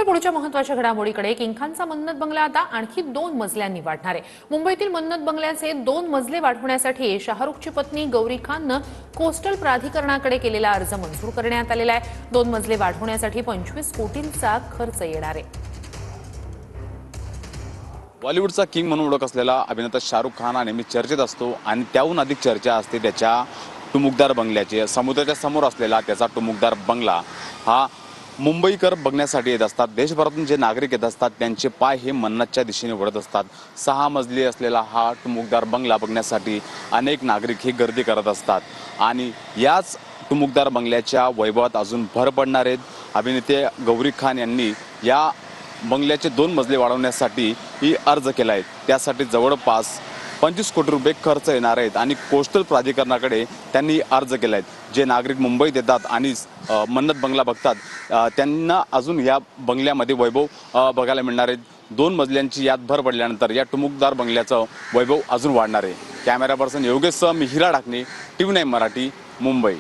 पुढच्या महत्त्वाच्या घडामोडीकडे किंग खानचा मन्नत बंगला आता आणखी 2 मजल्यांनी वाढणार आहे। मुंबईतील मन्नत बंगल्याचे 2 मजले वाढवण्यासाठी शाहरुखची पत्नी गौरी खाननं कोस्टल प्राधिकरणाकडे केलेला अर्ज मंजूर करण्यात आलेला आहे। 2 मजले वाढवण्यासाठी 25 कोटींचा खर्च येणार आहे। बॉलिवूडचा किंग म्हणून ओळख असलेला अभिनेता शाहरुख खान हा नेहमी चर्चेत असतो आणि त्याहून अधिक चर्चा असते त्याच्या टुमुकदार बंगल्याची। समुद्राच्या समोर असलेला त्याचा टुमुकदार बंगला हा मुंबईकर बघण्यासाठी येत असतात। देशभरातून जे नागरिक येत असतात त्यांचे पाय हे मन्नतच्या दिशेने वळत असतात। 6 मजली असलेला हा टुमुकदार बंगला बघण्यासाठी अनेक नागरिक ही गर्दी करत असतात आणि याच टुमुकदार बंगल्याच्या वैभवात अजून भर पडणार आहेत। अभिनेते गौरी खान यांनी या बंगल्याचे 2 मजले वाढवण्यासाठी अर्ज केला आहे। त्यासाठी जवळपास 25 कोटी रुपये खर्च येणार आहेत आणि कोस्टल प्राधिकरणाकडे त्यांनी अर्ज केला आहे। जे नागरिक मुंबईत येतात आणि मन्नत बंगला बघतात त्यांना अजून या बंगल्यामध्ये वैभव बघायला मिळणार आहे। 2 मजल्यांची यात भर पडल्यानंतर या टुमुकदार बंगल्याचं वैभव अजून वाढणार आहे। कॅमेरा पर्सन योगेशसह मी हिरा ढाकणे, TV9 मराठी, मुंबई।